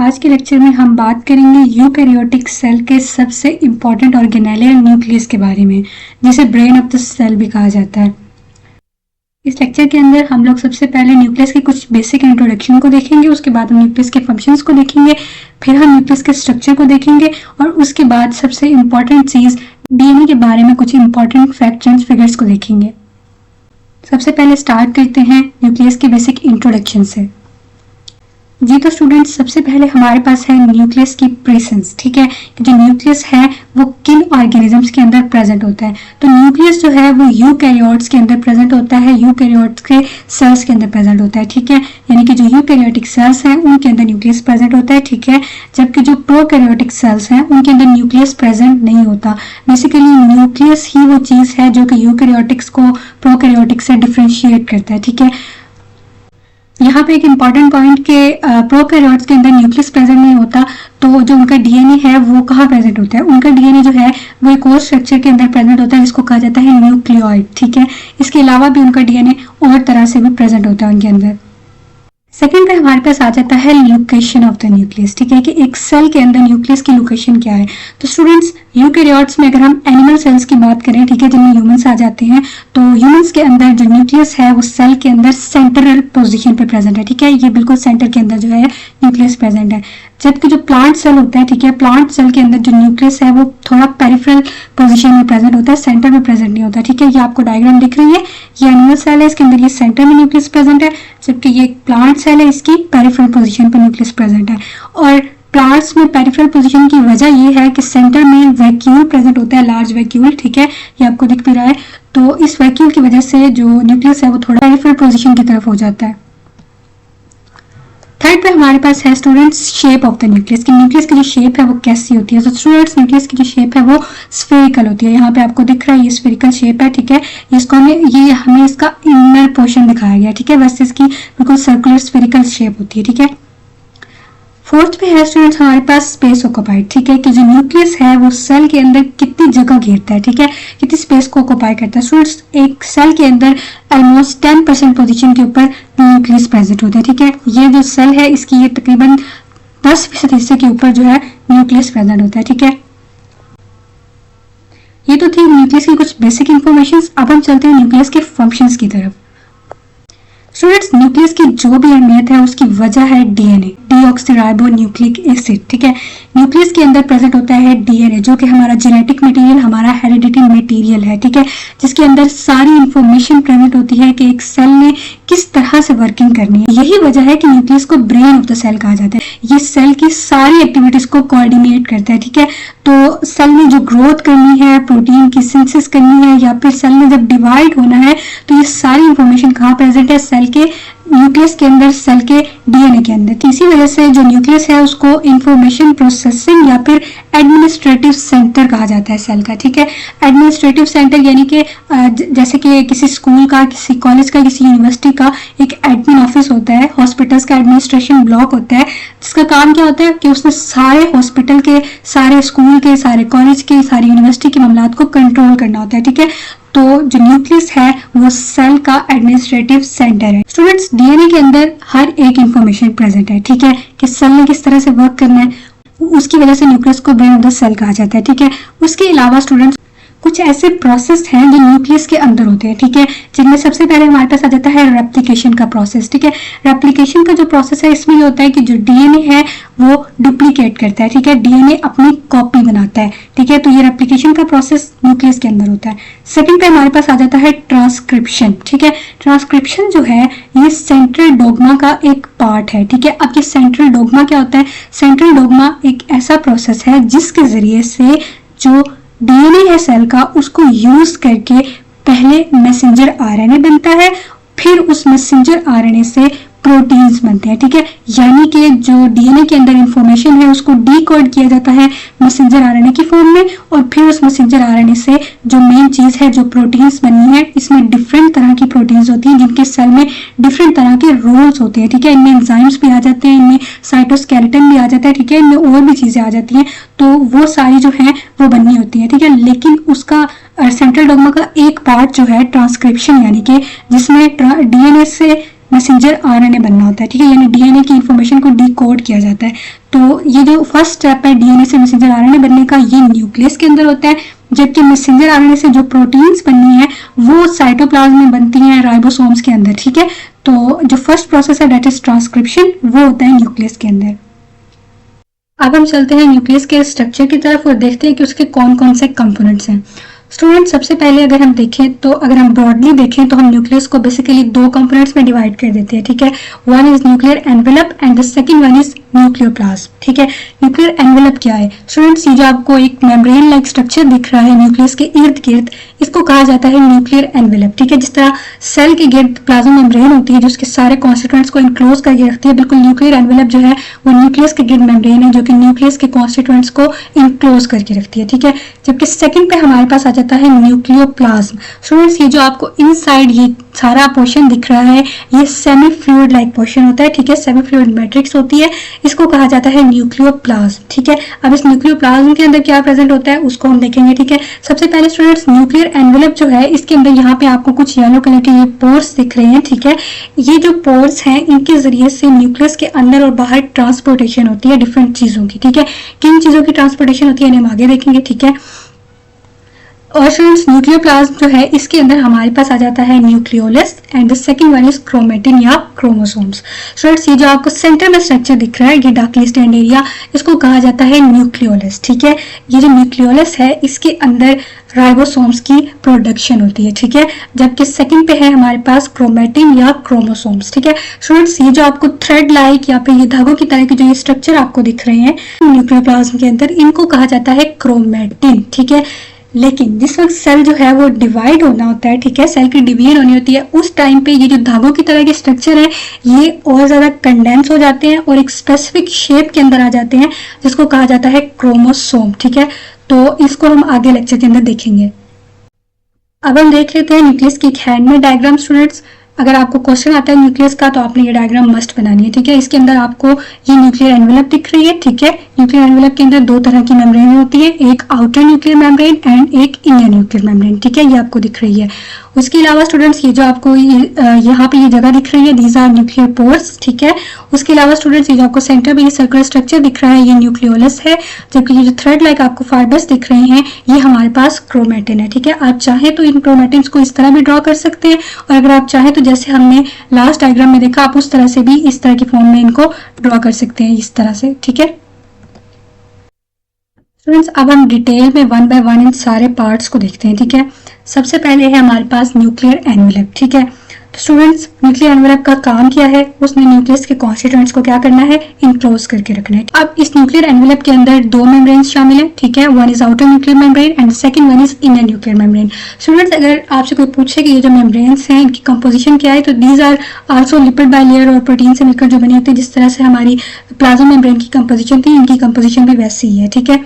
आज के लेक्चर में हम बात करेंगे यूकैरियोटिक सेल के सबसे इम्पॉर्टेंट ऑर्गेनेल न्यूक्लियस के बारे में, जिसे ब्रेन ऑफ द सेल भी कहा जाता है। इस लेक्चर के अंदर हम लोग सबसे पहले न्यूक्लियस के कुछ बेसिक इंट्रोडक्शन को देखेंगे, उसके बाद हम न्यूक्लियस के फंक्शंस को देखेंगे, फिर हम न्यूक्लियस के स्ट्रक्चर को देखेंगे और उसके बाद सबसे इम्पॉर्टेंट चीज डीएनए के बारे में कुछ इम्पॉर्टेंट फैक्ट्स एंड फिगर्स को देखेंगे। सबसे पहले स्टार्ट करते हैं न्यूक्लियस के बेसिक इंट्रोडक्शन से। जी तो स्टूडेंट्स, सबसे पहले हमारे पास है न्यूक्लियस की प्रेजेंस। ठीक है, कि जो न्यूक्लियस है वो किन ऑर्गेनिजम्स के अंदर प्रेजेंट होता है। तो न्यूक्लियस जो है वो यूकैरियोट्स के अंदर प्रेजेंट होता है, यूकैरियोट्स के सेल्स के अंदर प्रेजेंट होता है। ठीक है, यानी कि जो यूकैरियोटिक सेल्स हैं उनके अंदर न्यूक्लियस प्रेजेंट होता है। ठीक है, जबकि जो प्रोकैरियोटिक सेल्स हैं उनके अंदर न्यूक्लियस प्रेजेंट नहीं होता। बेसिकली न्यूक्लियस ही वो चीज है जो कि यूकैरियोटिक्स को प्रोकैरियोटिक से डिफरेंशिएट करता है। ठीक है, यहाँ पे एक इम्पॉर्टेंट पॉइंट के प्रोकैरियोट्स के अंदर न्यूक्लियस प्रेजेंट नहीं होता, तो जो उनका डीएनए है वो कहाँ प्रेजेंट होता है। उनका डीएनए जो है वो एक और स्ट्रक्चर के अंदर प्रेजेंट होता है जिसको कहा जाता है न्यूक्लियोइड। ठीक है, इसके अलावा भी उनका डीएनए और तरह से भी प्रेजेंट होता है उनके अंदर। सेकेंड पे हमारे पास आ जाता है लोकेशन ऑफ द न्यूक्लियस। ठीक है, कि एक सेल के अंदर न्यूक्लियस की लोकेशन क्या है। तो स्टूडेंट्स, यूकैरियोट्स में अगर हम एनिमल सेल्स की बात करें, ठीक है, जिनमें ह्यूमंस आ जाते हैं, तो ह्यूमंस के अंदर जो न्यूक्लियस है वो सेल के अंदर सेंट्रल पोजीशन पे प्रेजेंट है। ठीक है, ये बिल्कुल सेंटर के अंदर जो है न्यूक्लियस प्रेजेंट है। जबकि जो प्लांट सेल होता है, ठीक है, प्लांट सेल के अंदर जो न्यूक्लियस है वो थोड़ा पेरिफेरल पोजीशन में प्रेजेंट होता है, सेंटर में प्रेजेंट नहीं होता। ठीक है, ये आपको डायग्राम दिख रही है, ये एनिमल सेल है, इसके अंदर ये सेंटर में न्यूक्लियस प्रेजेंट है, जबकि ये प्लांट सेल है, इसकी पेरिफेरल पोजीशन पर न्यूक्लियस प्रेजेंट है। और प्लांट्स में पेरिफेरल पोजीशन की वजह ये है कि सेंटर में वैक्यूल प्रेजेंट होता है, लार्ज वैक्यूल। ठीक है, ये आपको दिख भी रहा है। तो इस वैक्यूल की वजह से जो न्यूक्लियस है वो थोड़ा पेरिफेरल पोजीशन की तरफ हो जाता है। थर्ड पे हमारे पास है students shape of the nucleus, की न्यूक्लियस की जो शेप है वो कैसी होती है। तो स्टूडेंट्स, न्यूक्लियस की जो शेप है वो स्फेरिकल होती है। यहाँ पे आपको दिख रहा है ये स्फेरिकल शेप है। ठीक है, इसको हमें इसका इनर पोर्शन दिखाया गया। ठीक है, वैसे इसकी बिल्कुल सर्कुलर स्फेरिकल शेप होती है। ठीक है, फोर्थ पे है स्टूडेंट्स हमारे पास स्पेस ऑक्युपाइड। ठीक है, कि जो न्यूक्लियस है वो सेल के अंदर कितनी जगह घेरता है। ठीक है, कितनी स्पेस को ऑक्युपाई करता है। स्टूडेंट्स, एक सेल के अंदर ऑलमोस्ट 10% पोजीशन के ऊपर न्यूक्लियस प्रेजेंट होता है। ठीक है, ये जो सेल है इसकी ये तकरीबन 10% हिस्से के ऊपर जो है न्यूक्लियस प्रेजेंट होता है। ठीक है, ये तो थी न्यूक्लियस की कुछ बेसिक इंफॉर्मेशन। अब हम चलते हैं न्यूक्लियस के फंक्शंस की तरफ। स्टूडेंट्स, न्यूक्लियस की जो भी अहमियत है उसकी वजह है डीएनए, डीऑक्सीराइबो न्यूक्लिक एसिड। ठीक है, न्यूक्लियस के अंदर प्रेजेंट होता है डीएनए, जो कि हमारा जेनेटिक मटेरियल, हमारा हेरिडिटी मटेरियल है। ठीक है, जिसके अंदर सारी इंफॉर्मेशन प्रेजेंट होती है कि एक सेल ने किस तरह से वर्किंग करनी है। यही वजह है कि न्यूक्लियस को ब्रेन ऑफ द सेल कहा जाता है। ये सेल की सारी एक्टिविटीज को कोऑर्डिनेट करता है। ठीक है, तो सेल ने जो ग्रोथ करनी है, प्रोटीन की सिंथेसिस करनी है, या फिर सेल ने जब डिवाइड होना है, तो ये सारी इंफॉर्मेशन कहाँ प्रेजेंट है, सेल के न्यूक्लियस के अंदर, सेल के डीएनए के अंदर। इसी वजह से जो न्यूक्लियस है उसको इंफॉर्मेशन प्रोसेसिंग या फिर एडमिनिस्ट्रेटिव सेंटर कहा जाता है सेल का। ठीक है, एडमिनिस्ट्रेटिव सेंटर यानी कि जैसे कि किसी स्कूल का, किसी कॉलेज का, किसी यूनिवर्सिटी का एक एडमिन ऑफिस होता है, हॉस्पिटल्स का एडमिनिस्ट्रेशन ब्लॉक होता है, जिसका काम क्या होता है कि उसने सारे हॉस्पिटल के, सारे स्कूल के, सारे कॉलेज के, सारी यूनिवर्सिटी के मामलात को कंट्रोल करना होता है। ठीक है, तो जो न्यूक्लियस है वो सेल का एडमिनिस्ट्रेटिव सेंटर है। स्टूडेंट्स, डीएनए के अंदर हर एक इंफॉर्मेशन प्रेजेंट है। ठीक है, कि सेल ने किस तरह से वर्क करना है, उसकी वजह से न्यूक्लियस को ब्रेन ऑफ द सेल कहा जाता है। ठीक है, उसके अलावा स्टूडेंट्स कुछ ऐसे प्रोसेस हैं जो न्यूक्लियस के अंदर होते हैं। ठीक है, जिनमें सबसे पहले हमारे पास आ जाता है रेप्लिकेशन का प्रोसेस। ठीक है, रेप्लिकेशन का जो प्रोसेस है इसमें ये होता है कि जो डीएनए है वो डुप्लीकेट करता है। ठीक है, डीएनए अपनी कॉपी बनाता है। ठीक है, तो ये रेप्लिकेशन का प्रोसेस न्यूक्लियस के अंदर होता है। सेकंड पे हमारे पास आ जाता है ट्रांसक्रिप्शन। ठीक है, ट्रांसक्रिप्शन जो है ये सेंट्रल डोग्मा का एक पार्ट है। ठीक है, अब ये सेंट्रल डोग्मा क्या होता है। सेंट्रल डोग्मा एक ऐसा प्रोसेस है जिसके जरिए से जो डीएनए है सेल का, उसको यूज करके पहले मैसेंजर आरएनए बनता है, फिर उस मैसेंजर आरएनए से प्रोटीन्स बनते हैं। ठीक है, यानी कि जो डीएनए के अंदर इंफॉर्मेशन है उसको डीकोड किया जाता है मैसेंजर आरएनए की फॉर्म में, और फिर उस मैसेंजर आरएनए से जो मेन चीज है, जो प्रोटीन्स बननी है, इसमें डिफरेंट तरह की प्रोटीन्स होती हैं जिनके सेल में डिफरेंट तरह के रोल्स होते हैं। ठीक है, इनमें एंजाइम्स भी आ जाते हैं, इनमें साइटोस्केलेटन भी आ जाता है। ठीक है, इनमें और भी चीजें आ जाती हैं, तो वो सारी जो है वो बननी होती है। ठीक है, लेकिन उसका सेंट्रल डोग्मा का एक पार्ट जो है ट्रांसक्रिप्शन, यानी कि जिसमें डीएनए से मैसेंजर आरएनए बनना होता है, ठीक है, यानी डीएनए की इंफॉर्मेशन को डिकोड किया जाता है। तो ये जो फर्स्ट स्टेप है डीएनए से मैसेंजर आरएनए बनने का, ये न्यूक्लियस के अंदर होता है, जबकि मैसेंजर आरएनए से जो प्रोटीन्स बननी है वो साइटोप्लाज्म में बनती हैं राइबोसोम्स के अंदर, ठीक है। तो जो फर्स्ट प्रोसेस है दैट इज ट्रांसक्रिप्शन, वो होता है न्यूक्लियस के अंदर। अब हम चलते हैं न्यूक्लियस के स्ट्रक्चर की तरफ और देखते हैं कि उसके कौन कौन से कंपोनेंट्स हैं। स्टूडेंट, सबसे पहले अगर हम देखें तो अगर हम ब्रॉडली देखें तो हम न्यूक्लियस को बेसिकली दो कंपोनेंट्स में डिवाइड कर देते हैं, ठीक है। One is nuclear envelope and the second one is nucleoplasm, ठीक है। न्यूक्लियर एनवेलप क्या है स्टूडेंट्स? ये जो आपको एक मेम्ब्रेन लाइक स्ट्रक्चर दिख रहा है न्यूक्लियस के इर्द गिर्द, इसको कहा जाता है न्यूक्लियर एनवेलप, ठीक है। जिस तरह सेल के गिर्द प्लाज्मा मेम्ब्रेन होती है जो उसके सारे कॉन्स्टिट्यूएंट्स को इनक्लोज करके रखती है, बिल्कुल न्यूक्लियर एनवेलप जो है वो न्यूक्लियस के गिर्द मेम्ब्रेन है जो कि न्यूक्लियस के कॉन्स्टिट्यूएंट्स को इनक्लोज करके रखती है, ठीक है। जबकि सेकंड पे हमारे पास आ जाता है न्यूक्लियोप्लाज्म। स्टूडेंट्स, ये जो आपको इनसाइड ये सारा पोर्शन दिख रहा है ये सेमी फ्लूइड लाइक पोर्शन होता है, ठीक है, सेमी फ्लूइड मैट्रिक्स होती है, इसको कहा जाता है न्यूक्लियोप्लाज्म, ठीक है। अब इस न्यूक्लियोप्लाज्म के अंदर क्या प्रेजेंट होता है उसको हम देखेंगे, ठीक है। सबसे पहले स्टूडेंट्स, न्यूक्लियर एनवेलप जो है इसके अंदर यहाँ पे आपको कुछ येलो कलर के ये पोर्स दिख रहे हैं, ठीक है। ये जो पोर्स हैं इनके जरिए से न्यूक्लियस के अंदर और बाहर ट्रांसपोर्टेशन होती है डिफरेंट चीजों की, ठीक है। किन चीजों की ट्रांसपोर्टेशन होती है हम आगे देखेंगे, ठीक है। और स्टूडेंट्स, न्यूक्लियोप्लाज्म जो है इसके अंदर हमारे पास आ जाता है nucleolus and the second one is chromatin या क्रोमोसोम्स। स्टूडेंट्स, ये जो आपको सेंटर में स्ट्रक्चर दिख रहा है ये डार्कली स्टेन्ड एरिया, इसको कहा जाता है न्यूक्लियोलस, ठीक है। ये जो न्यूक्लियोलस है इसके अंदर राइबोसोम्स की प्रोडक्शन होती है, ठीक है। जबकि सेकंड पे है हमारे पास क्रोमेटिन या क्रोमोसोम्स, ठीक है। स्टूडेंट्स, ये जो आपको थ्रेड लाइक या फिर ये धागों की तरह के जो ये स्ट्रक्चर आपको दिख रहे हैं न्यूक्लियोप्लाज्म के अंदर, इनको कहा जाता है क्रोमेटिन, ठीक है। लेकिन जिस वक्त सेल जो है वो डिवाइड होना होता है, ठीक है, सेल की डिवीजन होनी होती है, उस टाइम पे ये जो धागों की तरह के स्ट्रक्चर है ये और ज्यादा कंडेंस हो जाते हैं और एक स्पेसिफिक शेप के अंदर आ जाते हैं जिसको कहा जाता है क्रोमोसोम, ठीक है। तो इसको हम आगे लेक्चर के अंदर देखेंगे। अब हम देख लेते हैं न्यूक्लियस की एक हैंडमेड डायग्राम। स्टूडेंट्स, अगर आपको क्वेश्चन आता है न्यूक्लियस का तो आपने ये डायग्राम मस्ट बनानी है, ठीक है। इसके अंदर आपको ये न्यूक्लियर एनवेलप दिख रही है, ठीक है। न्यूक्लियर एनवेलप के अंदर दो तरह की मेम्ब्रेन होती है, एक आउटर न्यूक्लियर मेम्ब्रेन एंड एक इनर न्यूक्लियर मेम्ब्रेन, ठीक है, ये आपको दिख रही है। उसके अलावा स्टूडेंट्स, ये जो आपको यहाँ पे ये जगह दिख रही है दीज आर न्यूक्लियर पोर्स, ठीक है। उसके अलावा स्टूडेंट्स, ये जो आपको सेंटर में ये सर्कुलर स्ट्रक्चर दिख रहा है ये न्यूक्लियोलस है, जबकि ये जो थ्रेड लाइक आपको फाइबर्स दिख रहे हैं ये हमारे पास क्रोमेटिन है, ठीक है। आप चाहें तो इन क्रोमेटिन्स को इस तरह भी ड्रॉ कर सकते हैं और अगर आप चाहें तो जैसे हमने लास्ट डायग्राम में देखा आप उस तरह से भी इस तरह की फॉर्म में इनको ड्रॉ कर सकते हैं, इस तरह से, ठीक है। स्टूडेंट्स, अब हम डिटेल में वन बाय वन इन सारे पार्ट्स को देखते हैं, ठीक है। सबसे पहले है हमारे पास न्यूक्लियर एनवेलप, ठीक है। तो स्टूडेंट्स, न्यूक्लियर एनवेलप का काम क्या है? उसने न्यूक्लियस के कॉन्स्टिट्यूएंट्स को क्या करना है? इनक्लोज करके रखना है। अब इस न्यूक्लियर एनवेलप के अंदर दो मेम्ब्रेन्स शामिल है, ठीक है। One is outer nuclear membrane and second one is inner nuclear membrane. Students, अगर आपसे कोई पूछे कि ये जो मेम्ब्रेन्स हैं इनकी कंपोजिशन क्या है, तो these are also lipid bilayer और प्रोटीन से मिलकर जो बनी होती है, जिस तरह से हमारी प्लाज्मा मेम्ब्रेन की कंपोजिशन थी, इनकी कंपोजिशन भी वैसी ही है, ठीक है।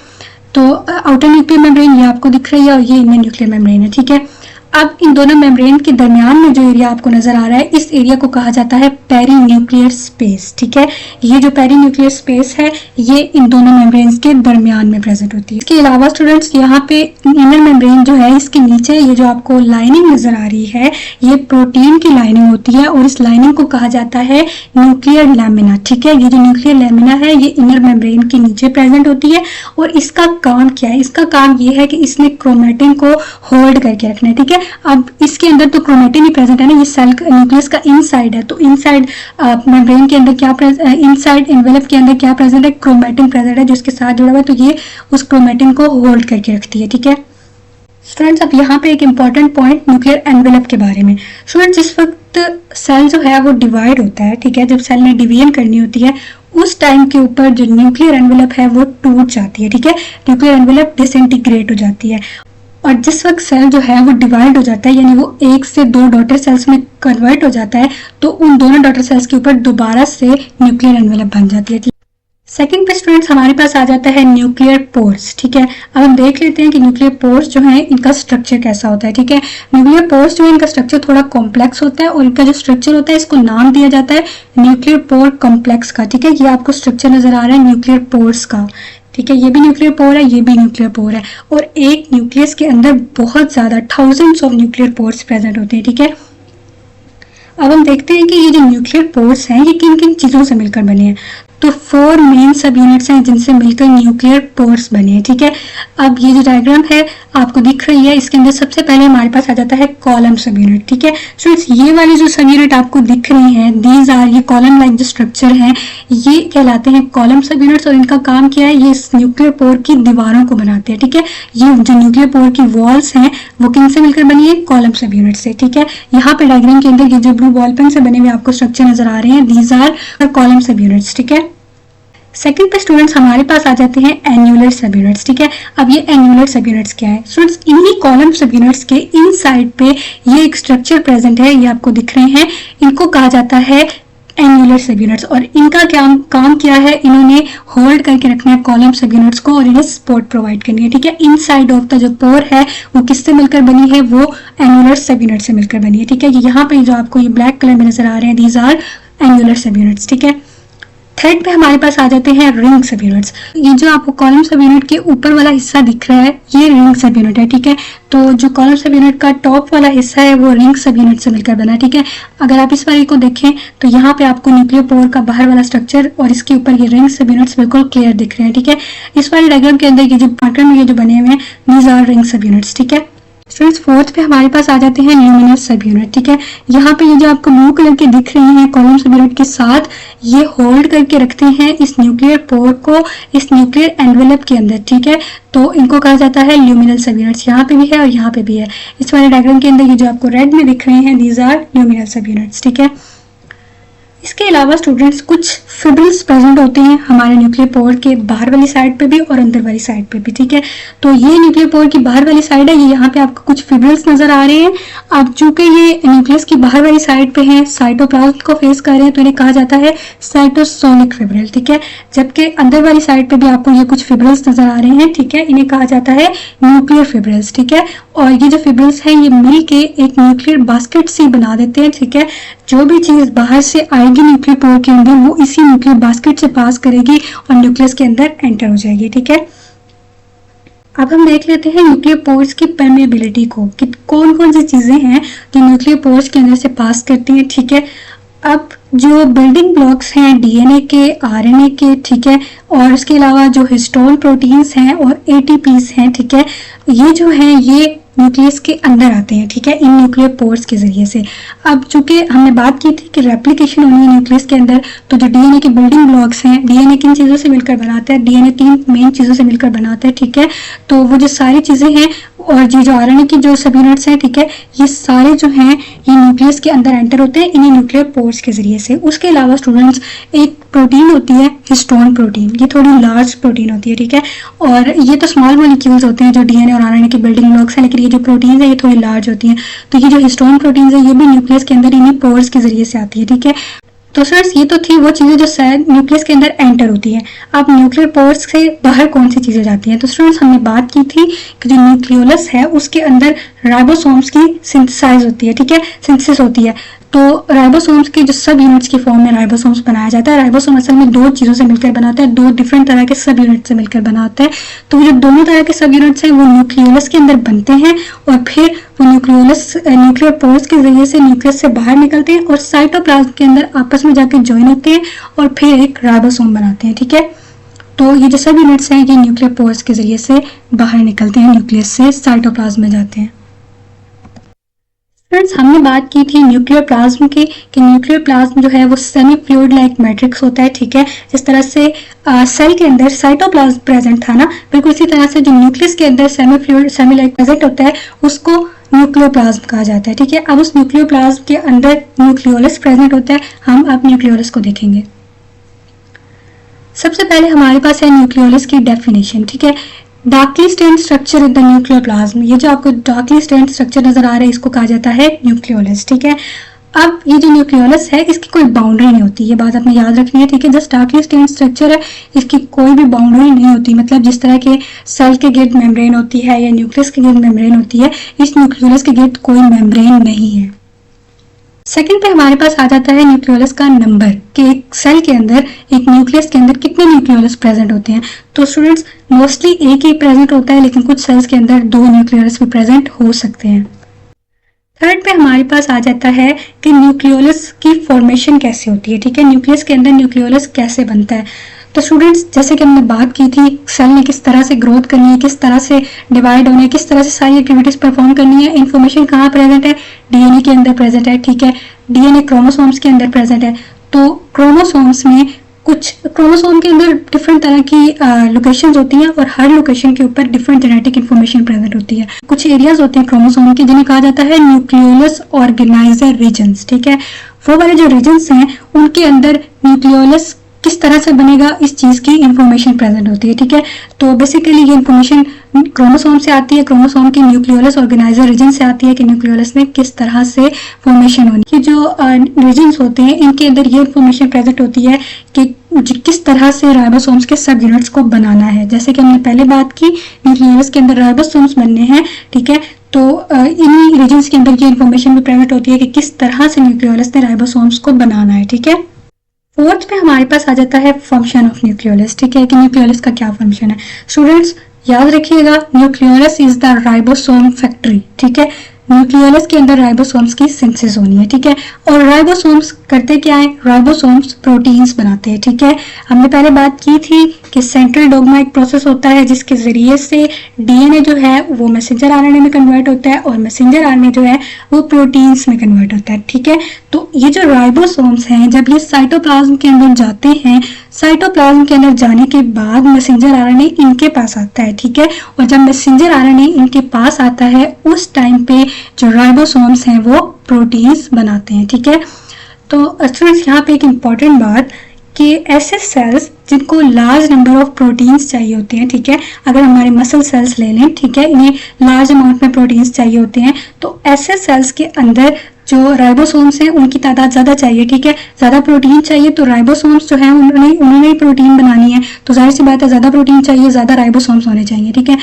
तो आउटर न्यूक्लियर मेम्ब्रेन ये आपको दिख रही है और ये इनर न्यूक्लियर मेम्ब्रेन है, ठीक है। अब इन दोनों मेम्ब्रेन के दरमियान में जो एरिया आपको नजर आ रहा है, इस एरिया को कहा जाता है पेरीन्यूक्लियर स्पेस, ठीक है। ये जो पेरीन्यूक्लियर स्पेस है ये इन दोनों मेम्ब्रेन्स के दरमियान में प्रेजेंट होती है। इसके अलावा स्टूडेंट्स, यहाँ पे इनर मेम्ब्रेन जो है इसके नीचे ये जो आपको लाइनिंग नजर आ रही है ये प्रोटीन की लाइनिंग होती है और इस लाइनिंग को कहा जाता है न्यूक्लियर लैमिना, ठीक है। ये जो न्यूक्लियर लैमिना है ये इनर मेम्ब्रेन के नीचे प्रेजेंट होती है और इसका काम क्या है? इसका काम ये है कि इसने क्रोमेटिन को होल्ड करके रखना है, ठीक है। अब इसके अंदर तो क्रोमेटिन ही प्रेजेंट है ना, ये सेल न्यूक्लियस का इनसाइड है, तो इनसाइड मेम्ब्रेन के अंदर क्या इनसाइड एनवेलप के अंदर क्या प्रेजेंट है? क्रोमेटिन प्रेजेंट है जो इसके साथ जुड़ा हुआ है, तो ये उस क्रोमेटिन को होल्ड करके रखती है, ठीक है। स्टूडेंट्स, अब यहाँ पे एक इंपॉर्टेंट पॉइंट न्यूक्लियर एनवेलप के बारे में। स्टूडेंट्स, जिस वक्त सेल जो है वो डिवाइड होता है, ठीक है, जब सेल ने डिवीजन करनी होती है उस टाइम के ऊपर जो न्यूक्लियर एनवेलप है वो टूट जाती है, ठीक है। न्यूक्लियर एनवेलप डिसइंटीग्रेट हो जाती है और जिस वक्त सेल जो है वो डिवाइड हो जाता है यानी वो एक से दो डॉटर सेल्स में कन्वर्ट हो जाता है, तो उन दोनों डॉटर सेल्स के ऊपर दोबारा से न्यूक्लियर एनवेलप बन जाती है। सेकंड पे स्टूडेंट्स हमारे पास आ जाता है न्यूक्लियर पोर्स, ठीक है। अब हम देख लेते हैं कि न्यूक्लियर पोर्स जो है इनका स्ट्रक्चर कैसा होता है, ठीक है। न्यूक्लियर पोर्स जो है इनका स्ट्रक्चर थोड़ा कॉम्प्लेक्स होता है और इनका जो स्ट्रक्चर होता है इसको नाम दिया जाता है न्यूक्लियर पोर कॉम्प्लेक्स का, ठीक है। ये आपको स्ट्रक्चर नजर आ रहा है न्यूक्लियर पोर्स का, ठीक है। ये भी न्यूक्लियर पोर है, ये भी न्यूक्लियर पोर है और एक न्यूक्लियस के अंदर बहुत ज्यादा thousands of nuclear pores present होते हैं, ठीक है। अब हम देखते हैं कि ये जो न्यूक्लियर पोर्स हैं ये किन किन चीजों से मिलकर बने हैं। तो 4 मेन सब यूनिट्स हैं जिनसे मिलकर न्यूक्लियर पोर्स बने हैं, ठीक है। अब ये जो डायग्राम है आपको दिख रही है, इसके अंदर सबसे पहले हमारे पास आ जाता है कॉलम सब यूनिट, ठीक है। स्टूडेंट्स ये वाली जो सब यूनिट आपको दिख रही हैं, दीज आर, ये कॉलम लाइक जो स्ट्रक्चर हैं ये कहलाते हैं कॉलम सब यूनिट्स। और इनका काम क्या है, ये इस न्यूक्लियर पोर की दीवारों को बनाते हैं, ठीक है। ये जो न्यूक्लियर पोर की वॉल्स हैं वो किन से मिलकर बनी है, कॉलम सब यूनिट से, ठीक है। यहाँ पे डायग्राम के अंदर ये जो ब्लू बॉल पेन से बने हुए आपको स्ट्रक्चर नजर आ रहे हैं, दीज आर कॉलम सब यूनिट्स, ठीक है। सेकंड पे स्टूडेंट्स हमारे पास आ जाते हैं एन्युलर सब यूनिट्स, ठीक है। अब ये एन्युलर सब यूनिट्स क्या है स्टूडेंट्स, इन्हीं कॉलम सब यूनिट्स के इन साइड पे ये एक स्ट्रक्चर प्रेजेंट है, ये आपको दिख रहे हैं, इनको कहा जाता है एन्युलर सब यूनिट्स। और इनका क्या काम किया है, इन्होंने होल्ड करके रखना है कॉलम सब यूनिट्स को और इन्हें सपोर्ट प्रोवाइड करनी है, ठीक है। इन साइड ऑफ द जो पोर है वो किससे मिलकर बनी है, वो एन्युलर सब यूनिट से मिलकर बनी है, ठीक है। यहाँ पे जो आपको ये ब्लैक कलर में नजर आ रहे हैं, दीज आर एन्युलर सब यूनिट्स, ठीक है। थर्ड पे हमारे पास आ जाते हैं रिंग सब यूनिट्स। ये जो आपको कॉलम सब यूनिट के ऊपर वाला हिस्सा दिख रहा है ये रिंग सब यूनिट है, ठीक है। तो जो कॉलम सब यूनिट का टॉप वाला हिस्सा है वो रिंग सब यूनिट से मिलकर बना है, ठीक है। अगर आप इस वाली को देखें तो यहाँ पे आपको न्यूक्लियर पोर का बाहर वाला स्ट्रक्चर और इसके ऊपर ये रिंग सब यूनिट्स बिल्कुल क्लियर दिख रहे हैं, ठीक है। इस वाले डायग्राम के अंदर ये जो पैटर्न में ये जो बने हुए हैं दीज आर रिंग सब यूनिट्स, ठीक है। स्टूडेंट्स फोर्थ पे हमारे पास आ जाते हैं ल्यूमिनस सब यूनिट, ठीक है। यहाँ पे ये जो आपको ब्लू कलर के दिख रही हैं कॉलम सब यूनिट के साथ ये होल्ड करके रखते हैं इस न्यूक्लियर पोर को इस न्यूक्लियर एनवेलप के अंदर, ठीक है। तो इनको कहा जाता है ल्यूमिनल सब यूनिट्स, यहाँ पे भी है और यहाँ पे भी है। इस वाले डायग्राम के अंदर ये जो आपको रेड में दिख रहे हैं दीज आर ल्यूमिनल सब यूनिट्स, ठीक है। इसके अलावा स्टूडेंट्स कुछ फिब्रिल्स प्रेजेंट होते हैं हमारे न्यूक्लियर पोर के बाहर वाली साइड पे भी और अंदर वाली साइड पे भी, ठीक है। तो ये न्यूक्लियर पोर की बाहर वाली साइड है, ये यहाँ पे आपको कुछ फिब्रिल्स नजर आ रहे हैं। अब चूंकि ये न्यूक्लियस की बाहर वाली साइड पे है, साइटोप्लाज्म को फेस कर रहे हैं, तो इन्हें कहा जाता है साइटोसोलिक फिब्रिल, ठीक है। जबकि अंदर वाली साइड पे भी आपको ये कुछ फिब्रिल्स नजर आ रहे हैं, ठीक है, इन्हें कहा जाता है न्यूक्लियर फिब्रिल्स, ठीक है। और ये जो फिब्रिल्स हैं ये मिल के एक न्यूक्लियर बास्केट सी बना देते हैं, ठीक है। जो भी चीज बाहर से आएगी न्यूक्लियर पोर के अंदर वो इसी न्यूक्लियर बास्केट से पास करेगी और न्यूक्लियस के अंदर एंटर हो जाएगी, ठीक है। अब हम देख लेते हैं न्यूक्लियर पोर्स की परमेबिलिटी को कि कौन कौन सी चीजें हैं जो न्यूक्लियर पोर्स के अंदर से पास करती हैं, ठीक है। अब जो बिल्डिंग ब्लॉक्स हैं डीएनए के, आरएनए के, ठीक है, और उसके अलावा जो हिस्टोन प्रोटीन्स हैं और एटीपीस हैं, ठीक है, ये जो हैं ये न्यूक्लियस के अंदर आते हैं, ठीक है, इन न्यूक्लियर पोर्स के जरिए से। अब चूंकि हमने बात की थी कि रेप्लिकेशन होनी है न्यूक्लियस के अंदर, तो जो डीएनए के बिल्डिंग ब्लॉक्स हैं, डीएनए किन चीजों से मिलकर बनाता है, डीएनए 3 मेन चीजों से मिलकर बनाता है, ठीक है। तो वो जो सारी चीजें हैं और ये जो आरएनए की जो सब यूनिट्स हैं, ठीक है, ये सारे जो हैं ये न्यूक्लियस के अंदर एंटर होते हैं इन्हीं न्यूक्लियर पोर्स के जरिए से। उसके अलावा स्टूडेंट्स एक प्रोटीन होती है हिस्टोन प्रोटीन, ये थोड़ी लार्ज प्रोटीन होती है, ठीक है। और ये तो स्मॉल मॉलिक्यूल्स होते हैं जो डीएनए और आरएनए के बिल्डिंग ब्लॉक्स हैं, लेकिन ये जो प्रोटीन है ये थोड़ी लार्ज होती हैं। तो ये जो हिस्टोन प्रोटीन है ये भी न्यूक्लियस के अंदर इन्हीं पोर्स के जरिए से आती है, ठीक है। तो स्टूडेंट्स ये तो थी वो चीजें जो न्यूक्लियस के अंदर एंटर होती है। अब न्यूक्लियर पोर्स से बाहर कौन सी चीजें जाती हैं, तो स्टूडेंट्स हमने बात की थी कि जो न्यूक्लियोलस है उसके अंदर राइबोसोम्स की सिंथेसाइज होती है, ठीक है, सिंथेसिस होती है। तो राइबोसोम्स के जो सब यूनिट्स की फॉर्म में राइबोसोम्स बनाया जाता है। राइबोसोम असल में 2 चीजों से मिलकर बनाता है, 2 डिफरेंट तरह के सब यूनिट से मिलकर बनाता है। तो जो दोनों तरह के सब यूनिट्स हैं वो न्यूक्लियोलस के अंदर बनते हैं और फिर वो न्यूक्लियर पोर्स के जरिए से न्यूक्लियस से बाहर निकलते हैं और साइटोप्लाज्म के अंदर आपस में जाकर ज्वाइन होते हैं और फिर एक राइबोसोम बनाते हैं, ठीक है। तो ये जो सब यूनिट्स हैं ये न्यूक्लियर पोर्स के जरिए से बाहर निकलते हैं, न्यूक्लियस से साइटोप्लाज्म में जाते हैं। फ्रेंड्स हमने बात की थी न्यूक्लियर प्लाज्म की कि न्यूक्लियर प्लाज्म जो है वो सेमी फ्लूइड लाइक मैट्रिक्स होता है, ठीक है। जिस तरह से सेल के अंदर साइटोप्लाज्म प्रेजेंट था ना, बिल्कुल इसी तरह से जो न्यूक्लियस के अंदर semi fluid semi like present होता है उसको न्यूक्लियोप्लाज्म कहा जाता है, ठीक है। अब उस न्यूक्लियोप्लाज्म के अंदर न्यूक्लियोलस प्रेजेंट होता है। हम अब न्यूक्लियोलस को देखेंगे। सबसे पहले हमारे पास है न्यूक्लियोलस की डेफिनेशन, ठीक है। Darkly stained structure in the nucleoplasm, ये जो आपको डार्कली स्टेन्ड स्ट्रक्चर नजर आ रहा है इसको कहा जाता है न्यूक्लियोलस, ठीक है। अब ये जो न्यूक्लियोलस है इसकी कोई बाउंड्री नहीं होती, ये बात आपने याद रखनी है, ठीक है। जस्ट डार्कली स्टेन्ड स्ट्रक्चर है, इसकी कोई भी बाउंड्री नहीं होती। मतलब जिस तरह के सेल के गिर्द मेम्ब्रेन होती है या न्यूक्लियस के गिर्द मेम्ब्रेन होती है, इस न्यूक्लियोलस के गिर्द कोई मेम्ब्रेन नहीं है। सेकंड पे हमारे पास आ जाता है न्यूक्लियोलस का नंबर कि एक सेल के अंदर, एक न्यूक्लियस के अंदर कितने न्यूक्लियोलस प्रेजेंट होते हैं। तो स्टूडेंट्स मोस्टली एक ही प्रेजेंट होता है, लेकिन कुछ सेल्स के अंदर 2 न्यूक्लियोलस भी प्रेजेंट हो सकते हैं। थर्ड पे हमारे पास आ जाता है कि न्यूक्लियोलस की फॉर्मेशन कैसे होती है, ठीक है, न्यूक्लियस के अंदर न्यूक्लियोलस कैसे बनता है। तो स्टूडेंट्स, जैसे कि हमने बात की थी, सेल ने किस तरह से ग्रोथ करनी है, किस तरह से डिवाइड होना है, किस तरह से सारी एक्टिविटीज परफॉर्म करनी है, इन्फॉर्मेशन कहाँ प्रेजेंट है, डीएनए के अंदर प्रेजेंट है, ठीक है, डीएनए क्रोमोसोम्स के अंदर प्रेजेंट है। तो क्रोमोसोम्स में कुछ क्रोमोसोम के अंदर डिफरेंट तरह की लोकेशंस होती हैं और हर लोकेशन के ऊपर डिफरेंट जेनेटिक इन्फॉर्मेशन प्रेजेंट होती है। कुछ एरियाज होते हैं क्रोमोसोम के जिन्हें कहा जाता है न्यूक्लियोलस ऑर्गेनाइजर रीजन्स, ठीक है, वो वाले जो रीजन्स हैं उनके अंदर न्यूक्लियोलस किस तरह से बनेगा इस चीज की इंफॉर्मेशन प्रेजेंट होती है, ठीक है। तो बेसिकली ये इंफॉर्मेशन क्रोमोसोम से आती है, क्रोमोसोम की न्यूक्लियोलस ऑर्गेनाइजर रीजन से आती है कि न्यूक्लियोलस में किस तरह से फॉर्मेशन होनी है। जो रीजन्स होते हैं इनके अंदर ये इंफॉर्मेशन प्रेजेंट होती है कि किस तरह से राइबोसोम्स के सब यूनिट्स को बनाना है। जैसे कि हमने पहले बात की, न्यूक्लियोलस के अंदर राइबोसोम्स बनने हैं, ठीक है, तो इन रीजन्स के अंदर ये इंफॉर्मेशन भी प्रेजेंट होती है कि किस तरह से न्यूक्लियोलस ने राइबोसोम्स को बनाना है, ठीक है। फोर्थ पे हमारे पास आ जाता है फंक्शन ऑफ न्यूक्लियोलस, ठीक है, कि न्यूक्लियोलस का क्या फंक्शन है। स्टूडेंट्स याद रखिएगा, nucleolus is the ribosome factory, ठीक है, न्यूक्लियोलस के अंदर राइबोसोम्स की सिंथेसिस होनी है, ठीक है। और राइबोसोम्स करते क्या है, राइबोसोम्स प्रोटीन्स बनाते हैं, ठीक है। हमने पहले बात की थी कि सेंट्रल डोग्मा एक प्रोसेस होता है जिसके जरिए से डीएनए जो है वो मैसेंजर आरएनए में कन्वर्ट होता है और मैसेंजर आरएनए जो है वो प्रोटीन्स में कन्वर्ट होता है, ठीक है। तो ये जो राइबोसोम्स हैं जब ये साइटोप्लाज्म के अंदर जाते हैं, साइटोप्लाज्म के अंदर जाने के बाद मैसेंजर आरएनए इनके पास आता है, ठीक है, और जब मैसेंजर आरएनए इनके पास आता है उस टाइम पे जो राइबोसोम्स हैं वो प्रोटीन्स बनाते हैं, ठीक है। तो स्टूडेंट्स यहाँ पे एक इम्पॉर्टेंट बात कि ऐसे सेल्स जिनको लार्ज नंबर ऑफ प्रोटीन्स चाहिए होते हैं, ठीक है, अगर हमारे मसल सेल्स ले लें, ठीक है, इन्हें लार्ज अमाउंट में प्रोटीन्स चाहिए होते हैं, तो ऐसे सेल्स के अंदर जो राइबोसोम्स हैं उनकी तादाद ज्यादा चाहिए, ठीक है, ज्यादा प्रोटीन चाहिए, तो राइबोसोम्स जो है उन्होंने प्रोटीन बनानी है, तो जाहिर सी बात है ज्यादा प्रोटीन चाहिए, ज्यादा राइबोसोम्स होने चाहिए, ठीक है।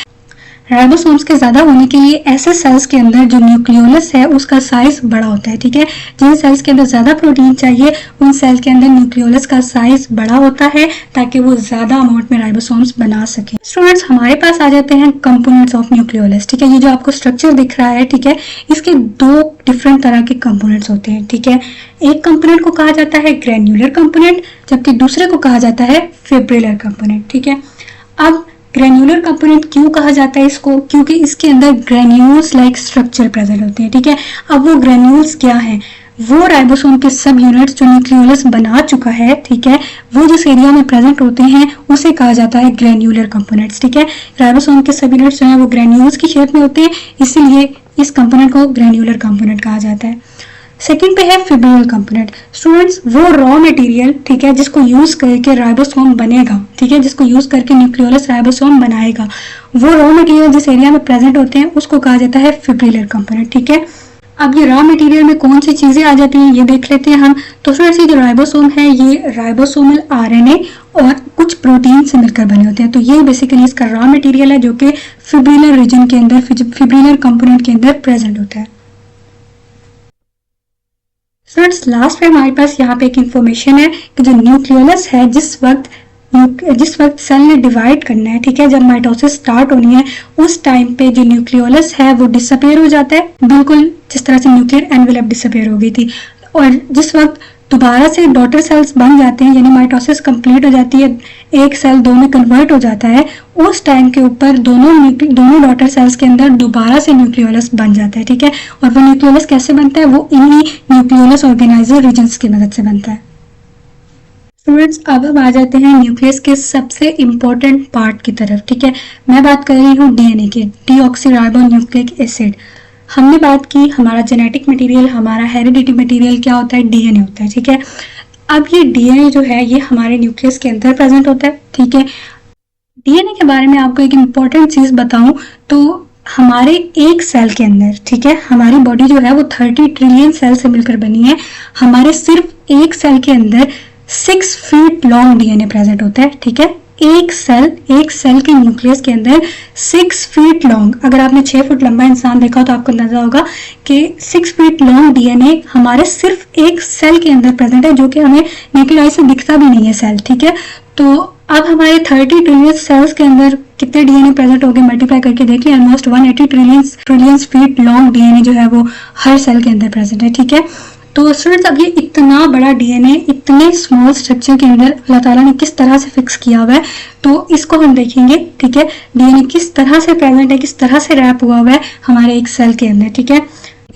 राइबोसोम्स के ज्यादा होने के लिए ऐसे सेल्स के अंदर जो न्यूक्लियोलस है उसका साइज बड़ा होता है, ठीक है, जिन सेल्स के अंदर ज्यादा प्रोटीन चाहिए उन सेल के अंदर न्यूक्लियोलस का साइज बड़ा होता है ताकि वो ज्यादा अमाउंट में राइबोसोम्स बना सके। स्टूडेंट्स, हमारे पास आ जाते हैं कंपोनेंट्स ऑफ न्यूक्लियोलस, ठीक है, ये जो आपको स्ट्रक्चर दिख रहा है, ठीक है, इसके दो डिफरेंट तरह के कंपोनेंट्स होते हैं, ठीक है। एक कंपोनेंट को कहा जाता है ग्रेन्युलर कंपोनेंट जबकि दूसरे को कहा जाता है फिब्रिलर कंपोनेंट, ठीक है। अब ग्रेन्युलर कंपोनेंट क्यों कहा जाता है इसको, क्योंकि इसके अंदर ग्रेन्यूल्स लाइक स्ट्रक्चर प्रेजेंट होते हैं, ठीक है। अब वो ग्रेन्यूल्स क्या हैं, वो राइबोसोम के सब यूनिट्स जो न्यूक्लियोलस बना चुका है, ठीक है, वो जिस एरिया में प्रेजेंट होते हैं उसे कहा जाता है ग्रेन्युलर कंपोनेंट्स, ठीक है। राइबोसोम के सब यूनिट्स जो है वो ग्रेन्यूल्स की शेप में होते हैं, इसीलिए इस कंपोनेंट को ग्रेन्युलर कंपोनेंट कहा जाता है। सेकंड पे है फिब्रिलर कंपोनेंट। स्टूडेंट्स, वो रॉ मटेरियल, ठीक है, जिसको यूज करके राइबोसोम बनेगा, ठीक है, जिसको यूज करके न्यूक्लियोलस राइबोसोम बनाएगा, वो रॉ मटेरियल जिस एरिया में प्रेजेंट होते हैं उसको कहा जाता है फिब्रिलर कंपोनेंट, ठीक है। अब ये रॉ मटेरियल में कौन सी चीजें आ जाती हैं ये देख लेते हैं हम। तो स्टूडेंट्स, ये जो राइबोसोम है ये राइबोसोमल आरएनए और कुछ प्रोटीन से मिलकर बने होते हैं, तो ये बेसिकली इसका रॉ मटेरियल है जो कि फिब्रिलर रीजन के अंदर, फिब्रिलर कंपोनेंट के अंदर प्रेजेंट होता है। स्टूडेंट्स, लास्ट में हमारे पास यहाँ पे एक इंफॉर्मेशन है कि जो न्यूक्लियोलस है जिस वक्त सेल ने डिवाइड करना है, ठीक है, जब माइटोसिस स्टार्ट होनी है उस टाइम पे जो न्यूक्लियोलस है वो डिसअपियर हो जाता है, बिल्कुल जिस तरह से न्यूक्लियर एनवेलप डिसअपियर हो गई थी। और जिस वक्त दोबारा से डॉटर सेल्स बन जाते हैं, यानी माइटोसिस कंप्लीट हो जाती है, एक सेल दो में कन्वर्ट हो जाता है, उस टाइम के ऊपर दोनों डॉटर सेल्स के अंदर दोबारा से न्यूक्लियोलस बन जाता है, ठीक है। और वो न्यूक्लियोलस कैसे बनता है, वो इन्हीं न्यूक्लियोलस ऑर्गेनाइजर रीजन्स की मदद से बनता है। स्टूडेंट्स, अब हम आ जाते हैं न्यूक्लियस के सबसे इंपॉर्टेंट पार्ट की तरफ, ठीक है। मैं बात कर रही हूँ डीएनए की, डीऑक्सीराइबोन्यूक्लिक एसिड। हमने बात की हमारा जेनेटिक मटेरियल, हमारा हेरिडिटी मटेरियल क्या होता है, डीएनए होता है, ठीक है। अब ये डीएनए जो है ये हमारे न्यूक्लियस के अंदर प्रेजेंट होता है, ठीक है। डीएनए के बारे में आपको एक इम्पॉर्टेंट चीज बताऊं तो हमारे एक सेल के अंदर, ठीक है, हमारी बॉडी जो है वो 30 ट्रिलियन सेल से मिलकर बनी है, हमारे सिर्फ एक सेल के अंदर 6 फीट लॉन्ग डीएनए प्रेजेंट होता है, ठीक है। एक सेल के न्यूक्लियस के अंदर 6 फीट लॉन्ग, अगर आपने 6 फुट लंबा इंसान देखा हो तो आपको अंदाजा होगा कि 6 फीट लॉन्ग डीएनए हमारे सिर्फ एक सेल के अंदर प्रेजेंट है, जो कि हमें नेकेड आई से दिखता भी नहीं है सेल, ठीक है। तो अब हमारे 30 ट्रिलियन सेल्स के अंदर कितने डीएनए प्रेजेंट हो गए, मल्टीप्लाई करके देखिए, almost 180 trillion feet long DNA जो है वो हर सेल के अंदर प्रेजेंट है, ठीक है। तो स्टूडेंट्स, अब ये इतना बड़ा डीएनए इतने स्मॉल स्ट्रक्चर के अंदर अल्लाह ताला ने किस तरह से फिक्स किया हुआ है, तो इसको हम देखेंगे, ठीक है। डीएनए किस तरह से प्रेजेंट है, किस तरह से रैप हुआ हुआ है हमारे एक सेल के अंदर, ठीक है।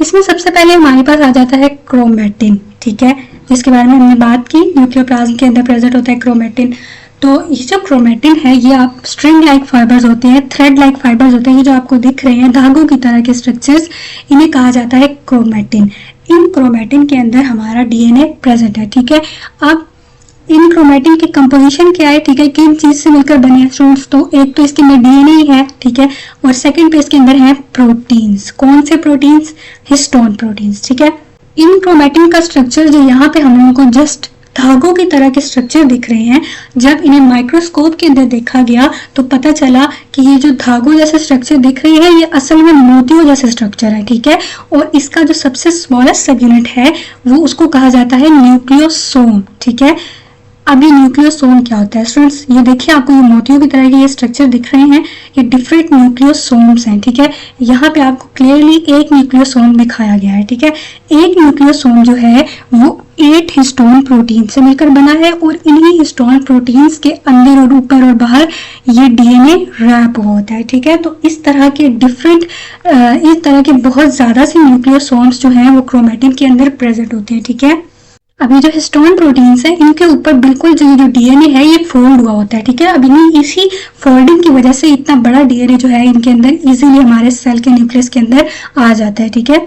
इसमें सबसे पहले हमारे पास आ जाता है क्रोमेटिन, ठीक है, जिसके बारे में हमने बात की। न्यूक्लियोप्लाज्म के अंदर प्रेजेंट होता है क्रोमेटिन। तो ये जो क्रोमेटिन है ये आप स्ट्रिंग लाइक फाइबर्स होते हैं, थ्रेड लाइक फाइबर्स होते हैं, ये जो आपको दिख रहे हैं धागों की तरह के स्ट्रक्चर्स, इन्हें कहा जाता है क्रोमेटिन। इन क्रोमेटिन के अंदर हमारा डीएनए प्रेजेंट है, ठीक है। अब इन क्रोमेटिन की कंपोजिशन क्या है, ठीक है, किन चीज से मिलकर बने हैं स्टूडेंट्स, तो एक तो इसके अंदर डीएनए ही है, ठीक है, और सेकंड पे इसके अंदर है प्रोटीन्स। कौन से प्रोटीन्स? हिस्टोन प्रोटीन्स, ठीक है। इन क्रोमेटिन का स्ट्रक्चर जो यहाँ पे हम लोगों को जस्ट धागों की तरह के स्ट्रक्चर दिख रहे हैं, जब इन्हें माइक्रोस्कोप के अंदर देखा गया तो पता चला कि ये जो धागों जैसे स्ट्रक्चर दिख रही है ये असल में मोतियों जैसे स्ट्रक्चर है, ठीक है। और इसका जो सबसे स्मॉलेस्ट सब यूनिट है वो उसको कहा जाता है न्यूक्लियोसोम, ठीक है। अब ये न्यूक्लियोसोम क्या होता है स्टूडेंट्स, ये देखिए आपको ये मोतियों की तरह के ये स्ट्रक्चर दिख रहे हैं, ये डिफरेंट न्यूक्लियोसोम्स हैं, ठीक है। यहाँ पे आपको क्लियरली एक न्यूक्लियोसोम दिखाया गया है, ठीक है। एक न्यूक्लियोसोम जो है वो 8 हिस्टोन प्रोटीन से मिलकर बना है और इन्हीं हिस्टोन प्रोटीन्स के अंदर और ऊपर और बाहर ये डीएनए रैप हुआ होता है, ठीक है। तो इस तरह के इस तरह के बहुत ज्यादा से न्यूक्लियोसोम्स जो हैं वो क्रोमेटिन के अंदर प्रेजेंट होते हैं, ठीक है। अभी जो हिस्टोन प्रोटीन्स हैं इनके ऊपर बिल्कुल जो डीएनए है ये फोल्ड हुआ होता है, ठीक है। अब इन्हीं इसी फोल्डिंग की वजह से इतना बड़ा डीएनए जो है इनके अंदर इजीली हमारे सेल के न्यूक्लियस के अंदर आ जाता है, ठीक है।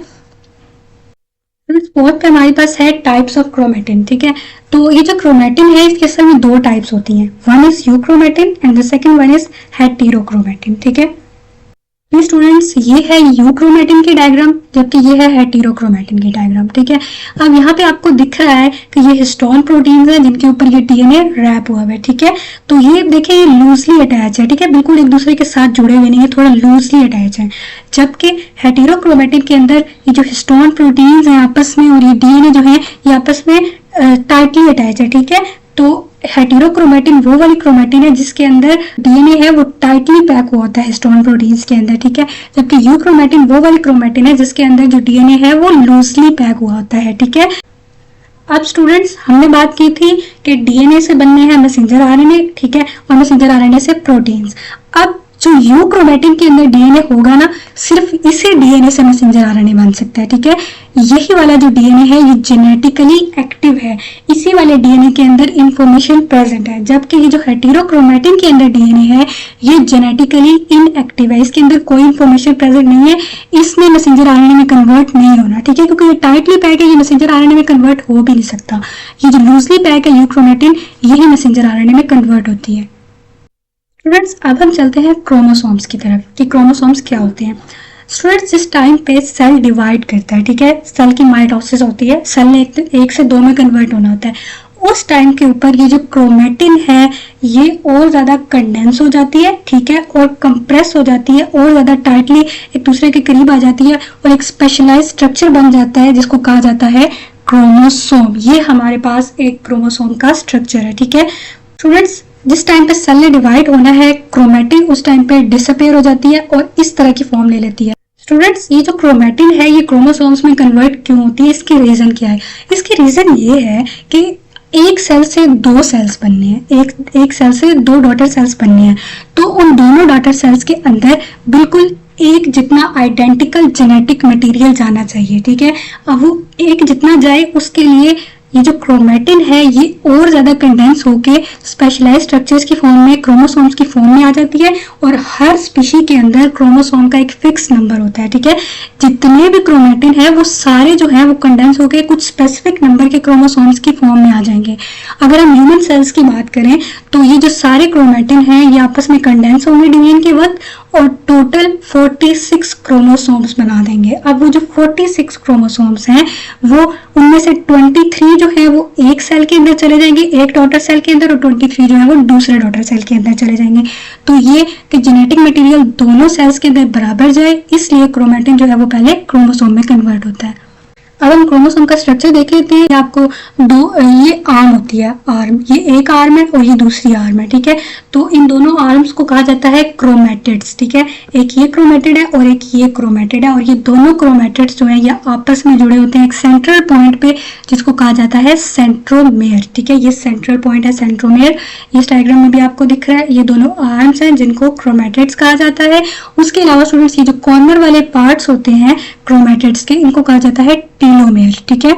फोर्थ पे हमारे पास है टाइप्स ऑफ क्रोमेटिन, ठीक है। तो ये जो क्रोमेटिन है इसके असल में 2 टाइप्स होती हैं, one is euchromatin and the second one is heterochromatin, ठीक है। स्टूडेंट्स, ये है यूक्रोमेटिन की डायग्राम जबकि ये है हेटेरोक्रोमेटिन की डायग्राम, ठीक है। अब यहाँ पे आपको दिख रहा है कि ये हिस्टोन प्रोटीन्स हैं जिनके ऊपर ये डीएनए रैप हुआ है, ठीक है। तो ये देखिए ये लूजली अटैच है, ठीक है, बिल्कुल एक दूसरे के साथ जुड़े हुए नहीं है, थोड़ा लूजली अटैच है। जबकि हेटेरोक्रोमेटिन के अंदर ये जो हिस्टोन प्रोटीन्स हैं आपस में और ये डीएनए जो है ये आपस में टाइटली अटैच है, ठीक है। तो हेटेरोक्रोमेटिन वो वाली क्रोमेटिन है जिसके अंदर डीएनए है वो टाइटली पैक हुआ होता है हिस्टोन प्रोटीन्स के अंदर, ठीक है। जबकि यूक्रोमेटिन वो वाली क्रोमेटिन है जिसके अंदर जो डीएनए है वो लूजली पैक हुआ होता है, ठीक है। अब स्टूडेंट्स, हमने बात की थी कि डीएनए से बनने हैं मैसेंजर आरएनए, ठीक है, और मैसेंजर आरएनए से प्रोटीन्स। अब जो यूक्रोमेटिन के अंदर डीएनए होगा ना, सिर्फ इसी डीएनए से मैसेंजर आरएनए बन सकता है, ठीक है। यही वाला जो डीएनए है ये जेनेटिकली एक्टिव है, इसी वाले डीएनए के अंदर इंफॉर्मेशन प्रेजेंट है। जबकि ये जो हेटेरोक्रोमेटिन के अंदर डीएनए है ये जेनेटिकली इनएक्टिव है, इसके अंदर कोई इंफॉर्मेशन प्रेजेंट नहीं है, इसमें मैसेंजर आरएनए में कन्वर्ट नहीं होना, ठीक है, क्योंकि ये टाइटली पैक है, ये मैसेंजर आरएनए में कन्वर्ट हो भी नहीं सकता। ये जो लूजली पैक है यूक्रोमेटिन यही मैसेंजर आरएनए में कन्वर्ट होती है। स्टूडेंट्स, अब हम चलते हैं क्रोमोसोम्स की तरफ कि क्रोमोसोम्स क्या होते हैं। स्टूडेंट्स, जिस टाइम पे सेल डिवाइड करता है, ठीक है, सेल की माइटोसिस होती है, सेल ने 1 से 2 में कन्वर्ट होना होता है, उस टाइम के ऊपर ये जो क्रोमेटिन है ये और ज्यादा कंडेंस हो जाती है, ठीक है, और कंप्रेस हो जाती है और ज्यादा टाइटली एक दूसरे के करीब आ जाती है और एक स्पेशलाइज स्ट्रक्चर बन जाता है जिसको कहा जाता है क्रोमोसोम। ये हमारे पास एक क्रोमोसोम का स्ट्रक्चर है, ठीक है। स्टूडेंट्स, जिस टाइम पे सेल ने डिवाइड होना है क्रोमेटिन उस टाइम पे डिसअपेयर हो जाती है और इस तरह की फॉर्म ले लेती है। स्टूडेंट्स, ये जो क्रोमेटिन है ये क्रोमोसोम्स में कन्वर्ट क्यों होती है, इसकी रीजन क्या है? इसकी रीजन ये है कि एक सेल से 2 सेल्स बनने हैं, एक सेल से 2 डॉटर सेल्स बनने हैं, तो उन दोनों डॉटर सेल्स के अंदर बिल्कुल एक जितना आइडेंटिकल जेनेटिक मटेरियल जाना चाहिए, ठीक है। अब वो एक जितना जाए उसके लिए ये जो क्रोमेटिन है ये और ज्यादा कंडेंस होके स्पेशलाइज्ड स्ट्रक्चर्स की फॉर्म में, क्रोमोसोम्स की फॉर्म में आ जाती है और हर स्पीशी के अंदर क्रोमोसोम का एक फिक्स नंबर होता है, ठीक है। जितने भी क्रोमेटिन है वो सारे जो है वो कंडेंस होके कुछ स्पेसिफिक नंबर के क्रोमोसोम्स की फॉर्म में आ जाएंगे। अगर हम ह्यूमन सेल्स की बात करें तो ये जो सारे क्रोमेटिन है ये आपस में कंडेंस होंगे डिवीजन के वक्त और टोटल 46 क्रोमोसोम्स बना देंगे। अब वो जो 46 क्रोमोसोम्स हैं वो उनमें से 23 जो है वो एक सेल के अंदर चले जाएंगे, एक डॉटर सेल के अंदर, और 23 जो है वो दूसरे डॉटर सेल के अंदर चले जाएंगे। तो ये कि जेनेटिक मटेरियल दोनों सेल्स के अंदर बराबर जाए इसलिए क्रोमेटिन जो है वो पहले क्रोमोसोम में कन्वर्ट होता है। अब हम क्रोमोसोम का स्ट्रक्चर देख लेते हैं। आपको ये आर्म होती है, आर्म, ये एक आर्म है और ये दूसरी आर्म है, ठीक है। तो इन दोनों आर्म्स को कहा जाता है क्रोमैटिड्स, ठीक है। एक ये क्रोमैटिड है और एक ये क्रोमैटिड है, और ये दोनों क्रोमैटिड्स जो है ये आपस में जुड़े होते हैं एक सेंट्रल पॉइंट पे, जिसको कहा जाता है सेंट्रोमेयर, ठीक है। ये सेंट्रल पॉइंट है सेंट्रोमेयर, इस डायग्राम में भी आपको दिख रहा है। ये दोनों आर्म्स हैं जिनको क्रोमैटिड्स कहा जाता है। उसके अलावा स्टूडेंट्स ये जो कॉर्नर वाले पार्ट्स होते हैं क्रोमैटिड्स के, इनको कहा जाता है टीलोमेयर, ठीक है।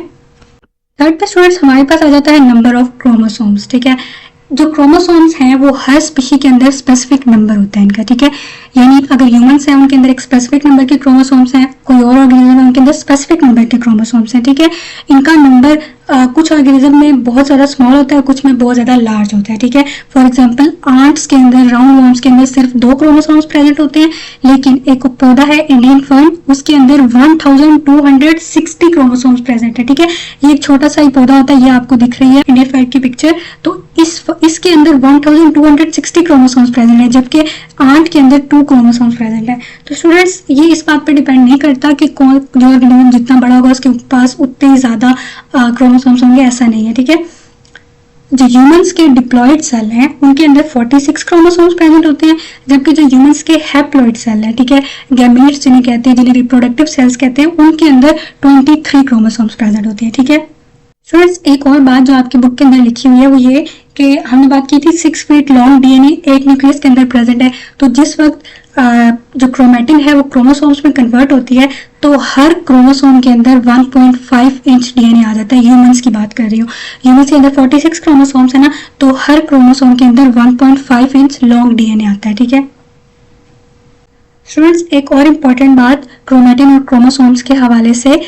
थर्ड पे स्टूडेंट्स हमारे पास आ जाता है नंबर ऑफ क्रोमोसोम्स, ठीक है। जो क्रोमोसोम्स हैं वो हर स्पीशी के अंदर स्पेसिफिक नंबर होता है इनका, ठीक है। यानी अगर ह्यूमंस हैं उनके अंदर एक स्पेसिफिक नंबर के क्रोमोसोम्स हैं, कोई और ऑर्गेनिज्म है उनके अंदर स्पेसिफिक नंबर के क्रोमोसोम्स हैं, ठीक है। इनका नंबर कुछ ऑर्गेनिज्म में बहुत ज्यादा स्मॉल होता है, कुछ में बहुत ज्यादा लार्ज होता है, ठीक है। फॉर एग्जांपल आंट्स के अंदर, राउंड वॉर्म्स के अंदर सिर्फ 2 क्रोमोसोम्स प्रेजेंट होते हैं, लेकिन एक पौधा है इंडियन फर्न, उसके अंदर 1260 क्रोमोसोम्स प्रेजेंट है, ठीक है। ये एक छोटा सा ही पौधा होता है, ये आपको दिख रही है इंडियन फर्न की पिक्चर। तो इसके अंदर 1260 क्रोमोसोम्स प्रेजेंट है, जबकि आंट के अंदर 2 क्रोमोसोम्स प्रेजेंट है। तो स्टूडेंट्स ये इस बात पर डिपेंड नहीं करता कि कौन जो ऑर्गेनिज्म जितना बड़ा होगा उसके पास उतने ही ज्यादा क्रोमोसोम्स होंगे, ऐसा नहीं है, ठीक है। जो ह्यूमंस के डिप्लॉइड सेल हैं उनके अंदर 46 क्रोमोसोम्स प्रेजेंट होते हैं, जबकि जो ह्यूमंस के हैप्लॉइड सेल हैं, ठीक है, गैमीट्स जिन्हें कहते हैं, जिन्हें रिप्रोडक्टिव सेल्स कहते हैं, उनके अंदर 23 क्रोमोसोम्स प्रेजेंट होते हैं, ठीक है। स्टूडेंट्स एक और बात जो आपकी बुक के अंदर लिखी हुई है वो ये कि हमने बात की थी 6 फीट लॉन्ग डीएनए एक न्यूक्लियस के अंदर प्रेजेंट है। तो जिस वक्त जो क्रोमैटिन है वो क्रोमोसोम्स में कन्वर्ट होती है तो हर क्रोमोसोम के अंदर 1.5 इंच डीएनए आ जाता है। ह्यूमंस की बात कर रही हूँ, ह्यूमंस के अंदर 46 क्रोमोसोम्स है ना, तो हर क्रोमोसोम के अंदर 1.5 इंच लॉन्ग डीएनए आता है, ठीक है। स्टूडेंट्स एक और इम्पॉर्टेंट बात क्रोमैटिन और क्रोमोसोम्स के हवाले से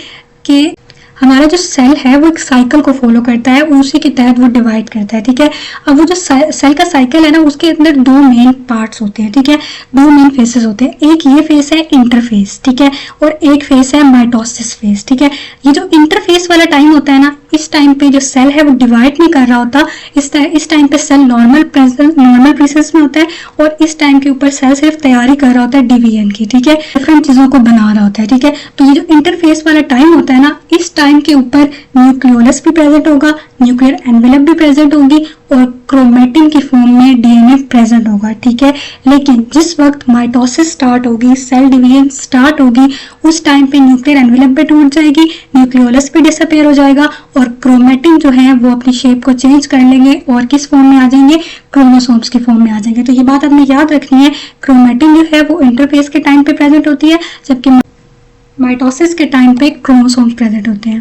कि हमारा जो सेल है वो एक साइकिल को फॉलो करता है, उसी के तहत वो डिवाइड करता है, ठीक है। अब वो जो सेल का साइकिल है ना, उसके अंदर 2 मेन पार्ट्स होते हैं, ठीक है, 2 मेन फेसेस होते हैं। एक ये फेस है इंटरफेस, ठीक है, और एक फेस है माइटोसिस फेस, ठीक है। ये जो इंटरफेस वाला टाइम होता है ना, इस टाइम पे जो सेल है वो डिवाइड नहीं कर रहा होता, इस टाइम पे सेल नॉर्मल प्रोसेस में होता है, और इस टाइम के ऊपर सेल सिर्फ तैयारी कर रहा होता है डिवीजन की, ठीक है, डिफरेंट चीजों को बना रहा होता है, ठीक है। तो ये जो इंटरफेस वाला टाइम होता है ना, इस टाइम के ऊपर न्यूक्लियोलस भी प्रेजेंट होगा, न्यूक्लियर एनवेलप भी प्रेजेंट होगी, और क्रोमैटिन की फॉर्म में डीएनए प्रेजेंट होगा, ठीक है। लेकिन जिस वक्त माइटोसिस स्टार्ट होगी, सेल डिवीजन स्टार्ट होगी, उस टाइम पे न्यूक्लियर एनवेलप भी टूट जाएगी, न्यूक्लियोलस भी डिसअपेयर हो जाएगा, और क्रोमैटिन जो है वो अपनी शेप को चेंज कर लेंगे और किस फॉर्म में आ जाएंगे, क्रोमोसोम्स की फॉर्म में आ जाएंगे। तो ये बात आपने याद रखनी है, क्रोमैटिन जो है वो इंटरफेस के टाइम पे प्रेजेंट होती है, जबकि माइटोसिस के टाइम पे क्रोमोसोम्स प्रेजेंट होते हैं।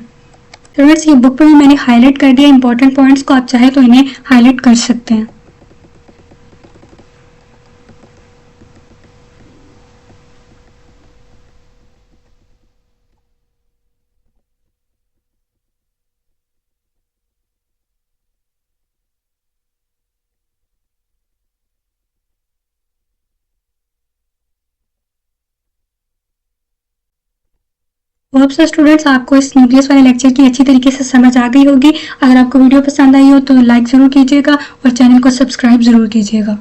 स्टूडेंट्स ये बुक में मैंने हाईलाइट कर दिया इंपॉर्टेंट पॉइंट्स को, आप चाहे तो इन्हें हाईलाइट कर सकते हैं। होप सो स्टूडेंट्स आपको इस न्यूक्लियस वाले लेक्चर की अच्छी तरीके से समझ आ गई होगी। अगर आपको वीडियो पसंद आई हो तो लाइक ज़रूर कीजिएगा और चैनल को सब्सक्राइब ज़रूर कीजिएगा।